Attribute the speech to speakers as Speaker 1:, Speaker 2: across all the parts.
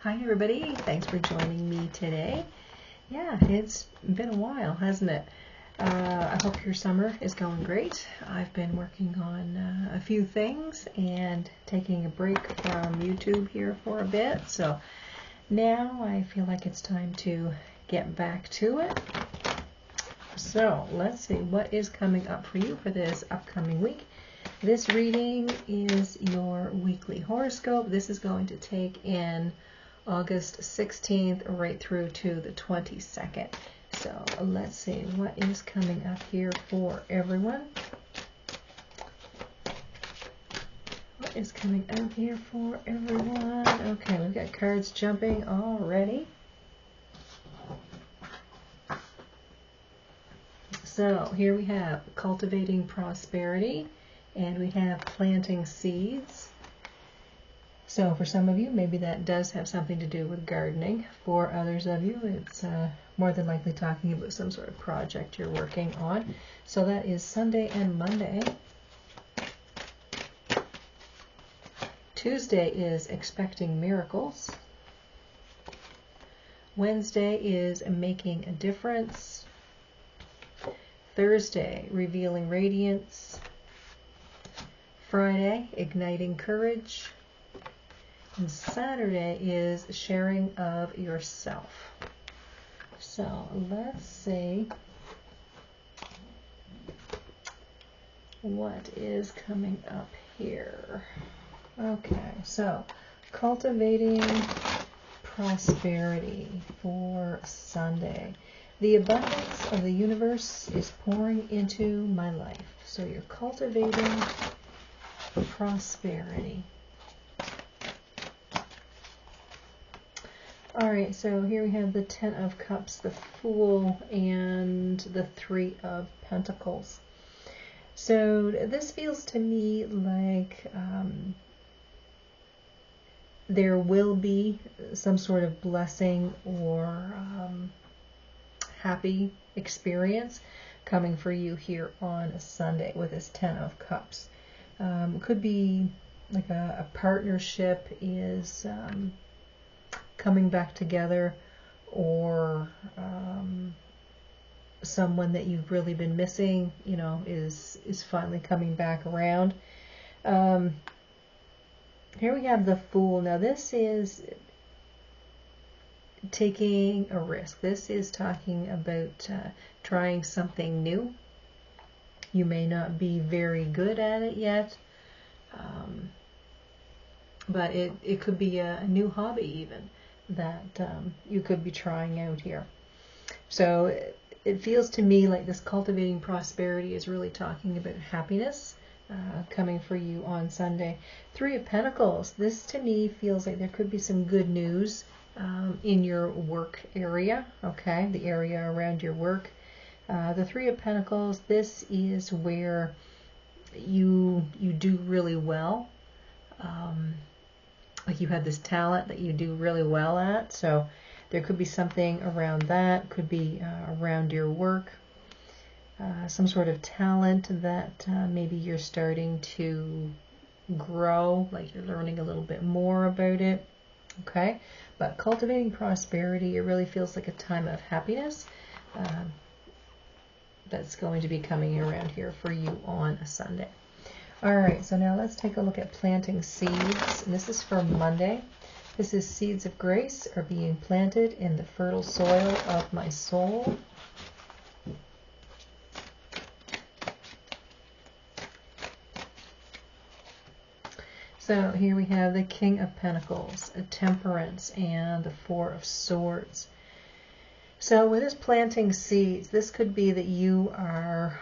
Speaker 1: Hi everybody, thanks for joining me today. Yeah, it's been a while, hasn't it? I hope your summer is going great. I've been working on a few things and taking a break from YouTube here for a bit, so now I feel like it's time to get back to it. So let's see what is coming up for you for this upcoming week. This reading is your weekly horoscope. This is going to take in August 16th right through to the 22nd. So let's see what is coming up here for everyone. What is coming up here for everyone? Okay, we've got cards jumping already. So here we have cultivating prosperity, and we have planting seeds. So for some of you, maybe that does have something to do with gardening. For others of you, it's more than likely talking about some sort of project you're working on. So that is Sunday and Monday. Tuesday is expecting miracles. Wednesday is making a difference. Thursday, revealing radiance. Friday, igniting courage. And Saturday is sharing of yourself. So let's see what is coming up here. Okay, so cultivating prosperity for Sunday. The abundance of the universe is pouring into my life. So you're cultivating prosperity. Alright, so here we have the Ten of Cups, the Fool, and the Three of Pentacles. So this feels to me like there will be some sort of blessing or happy experience coming for you here on a Sunday with this Ten of Cups. Could be like a partnership is coming back together, or someone that you've really been missing, you know, is finally coming back around. Here we have the Fool. Now this is taking a risk. This is talking about trying something new. You may not be very good at it yet, but it could be a new hobby even that you could be trying out here. So it feels to me like this cultivating prosperity is really talking about happiness coming for you on Sunday. Three of Pentacles. This to me feels like there could be some good news in your work area, okay, the area around your work. The Three of Pentacles, this is where you do really well. Like you have this talent that you do really well at. So there could be something around that. Could be around your work. Some sort of talent that maybe you're starting to grow, like you're learning a little bit more about it. Okay, but cultivating prosperity, it really feels like a time of happiness that's going to be coming around here for you on a Sunday. All right, so now let's take a look at planting seeds. And this is for Monday. This is seeds of grace are being planted in the fertile soil of my soul. So here we have the King of Pentacles, a Temperance, and the Four of Swords. So with this planting seeds, this could be that you are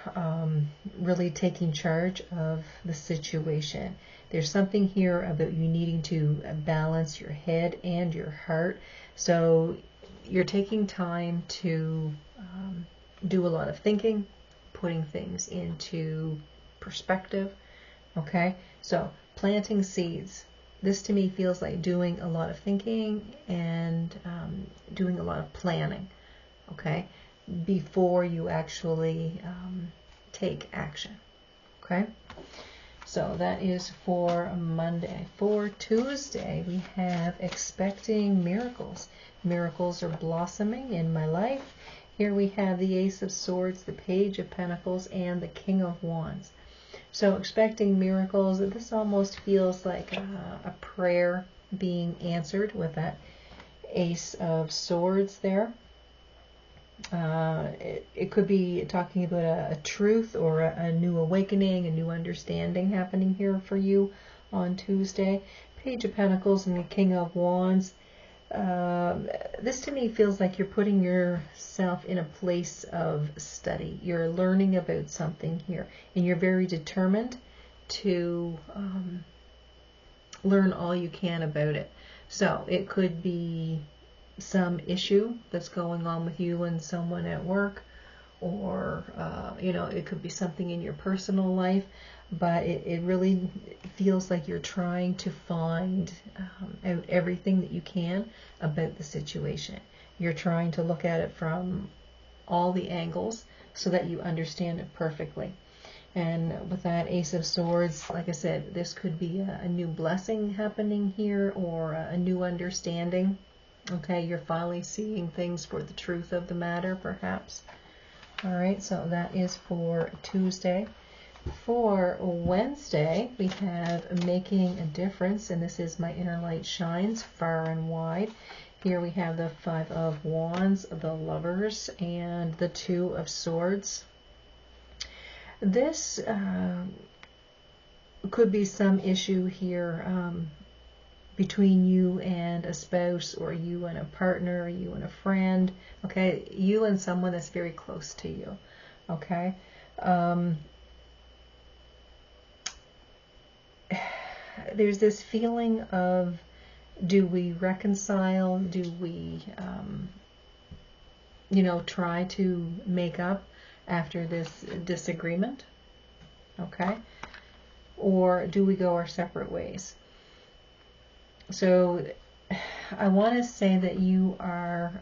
Speaker 1: really taking charge of the situation. There's something here about you needing to balance your head and your heart. So you're taking time to do a lot of thinking, putting things into perspective. Okay, so planting seeds. This to me feels like doing a lot of thinking and doing a lot of planning. Okay, before you actually take action. Okay, So that is for Monday. For Tuesday, we have expecting miracles. Miracles are blossoming in my life. Here we have the Ace of Swords, the Page of Pentacles, and the King of Wands. So expecting miracles, this almost feels like a prayer being answered with that Ace of Swords there. It could be talking about a truth or a new awakening, a new understanding happening here for you on Tuesday. Page of Pentacles and the King of Wands. This to me feels like you're putting yourself in a place of study. You're learning about something here, and you're very determined to learn all you can about it. So it could be some issue that's going on with you and someone at work, or it could be something in your personal life, but it really feels like you're trying to find out everything that you can about the situation. You're trying to look at it from all the angles so that you understand it perfectly. And with that Ace of Swords, like I said, this could be a new blessing happening here, or a new understanding. Okay, you're finally seeing things for the truth of the matter, perhaps. All right, so that is for Tuesday. For Wednesday, we have Making a Difference, and this is My Inner Light Shines Far and Wide. Here we have the Five of Wands, the Lovers, and the Two of Swords. This could be some issue here between you and a spouse, or you and a partner, or you and a friend, okay? You and someone that's very close to you, okay? There's this feeling of, do we reconcile? Do we, try to make up after this disagreement, okay? Or do we go our separate ways? So I want to say that you are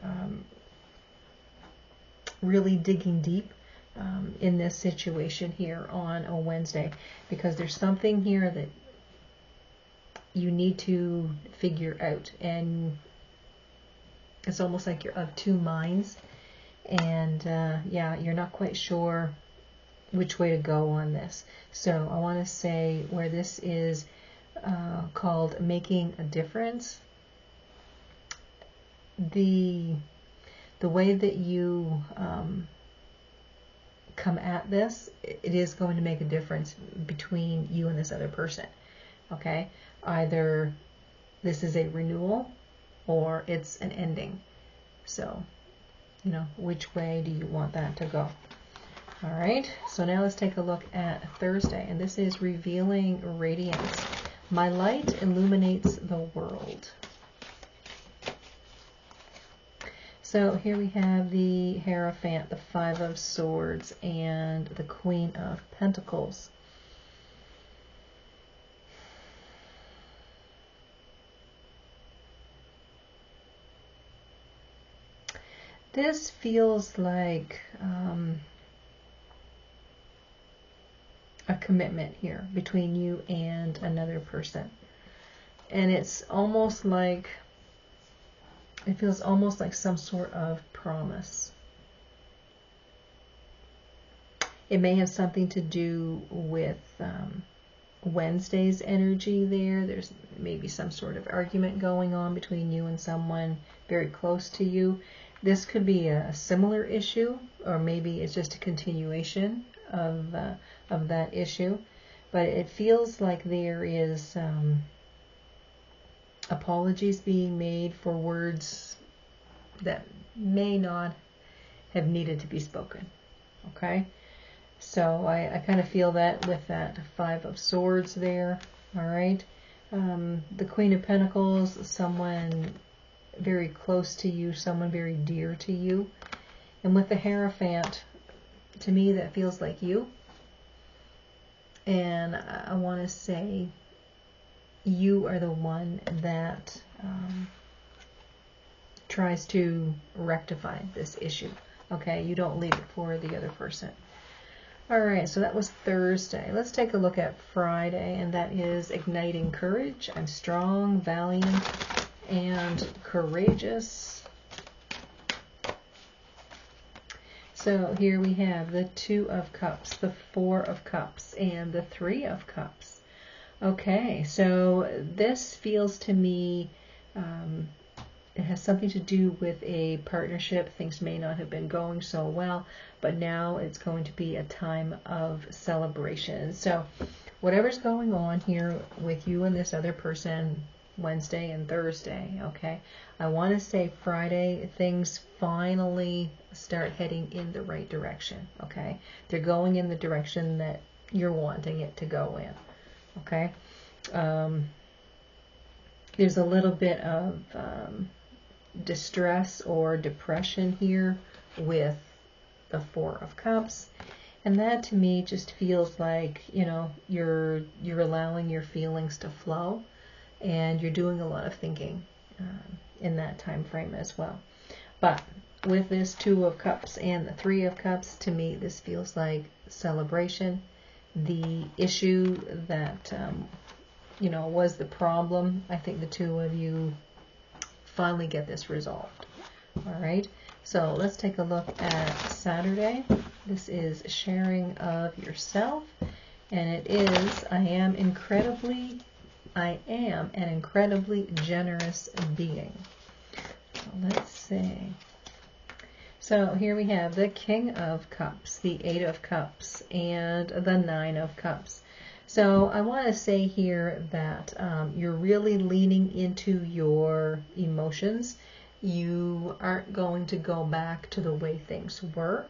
Speaker 1: really digging deep in this situation here on a Wednesday, because there's something here that you need to figure out, and it's almost like you're of two minds, and you're not quite sure which way to go on this. So I want to say, where this is called Making a Difference, the way that you come at this, it is going to make a difference between you and this other person, okay? Either this is a renewal or it's an ending. So, which way do you want that to go? All right, so now let's take a look at Thursday, and this is Revealing Radiance. My light illuminates the world. So here we have the Hierophant, the Five of Swords, and the Queen of Pentacles. This feels like a commitment here between you and another person. And it's almost like, it feels almost like some sort of promise. It may have something to do with Wednesday's energy there. There's maybe some sort of argument going on between you and someone very close to you. This could be a similar issue, or maybe it's just a continuation of that issue. But it feels like there is apologies being made for words that may not have needed to be spoken. Okay? So I kind of feel that with that Five of Swords there. All right? The Queen of Pentacles, someone very close to you, someone very dear to you. And with the Hierophant, to me that feels like you. And I want to say you are the one that tries to rectify this issue. Okay, you don't leave it for the other person. All right, so that was Thursday. Let's take a look at Friday, and that is igniting courage. I'm strong, valiant, and courageous. So here we have the 2 of Cups, the 4 of Cups, and the 3 of Cups. Okay, so this feels to me, it has something to do with a partnership. Things may not have been going so well, but now it's going to be a time of celebration. So whatever's going on here with you and this other person, Wednesday and Thursday, okay, I want to say Friday, things finally start heading in the right direction, okay? They're going in the direction that you're wanting it to go in, okay? There's a little bit of distress or depression here with the 4 of Cups, and that to me just feels like, you know, you're allowing your feelings to flow, and you're doing a lot of thinking in that time frame as well. But with this 2 of Cups and the 3 of Cups, to me this feels like celebration. The issue that you know, was the problem, I think the 2 of you finally get this resolved. All right, so let's take a look at Saturday. This is sharing of yourself, and it is, I am an incredibly generous being. So let's see. So here we have the King of Cups, the 8 of Cups, and the 9 of Cups. So I want to say here that you're really leaning into your emotions. You aren't going to go back to the way things were.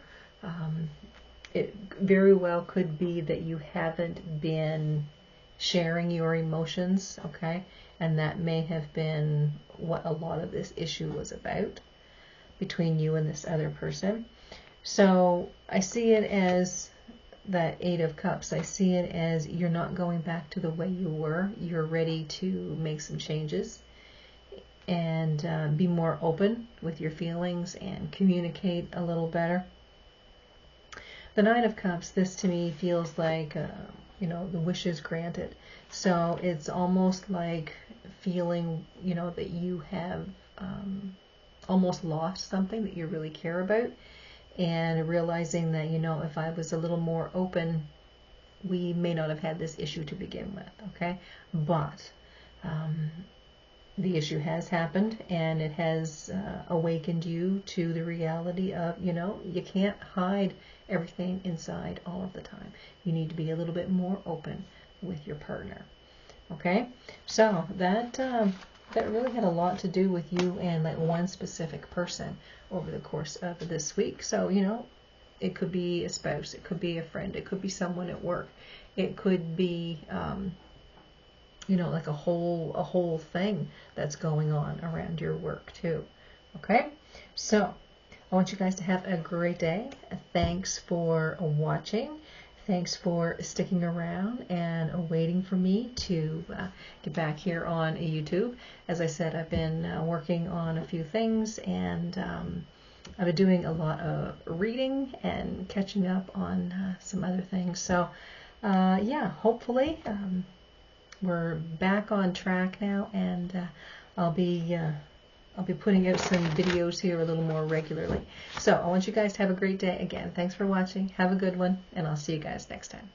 Speaker 1: It very well could be that you haven't been sharing your emotions, okay? And that may have been what a lot of this issue was about between you and this other person. So I see it as that 8 of Cups. I see it as you're not going back to the way you were. You're ready to make some changes and be more open with your feelings and communicate a little better. The 9 of Cups, this to me feels like, you know, the wish is granted. So it's almost like feeling, you know, that you have almost lost something that you really care about, and realizing that, you know, if I was a little more open, we may not have had this issue to begin with, okay? But the issue has happened, and it has awakened you to the reality of, you know, you can't hide everything inside all of the time. You need to be a little bit more open with your partner, okay? So that really had a lot to do with you and like one specific person over the course of this week. So, you know, it could be a spouse, it could be a friend, it could be someone at work, it could be you know, like a whole thing that's going on around your work too. Okay, so I want you guys to have a great day. Thanks for watching. Thanks for sticking around and waiting for me to get back here on YouTube. As I said, I've been working on a few things, and I've been doing a lot of reading and catching up on some other things. So yeah, hopefully we're back on track now, and I'll be putting out some videos here a little more regularly. So I want you guys to have a great day. Again, thanks for watching. Have a good one, and I'll see you guys next time.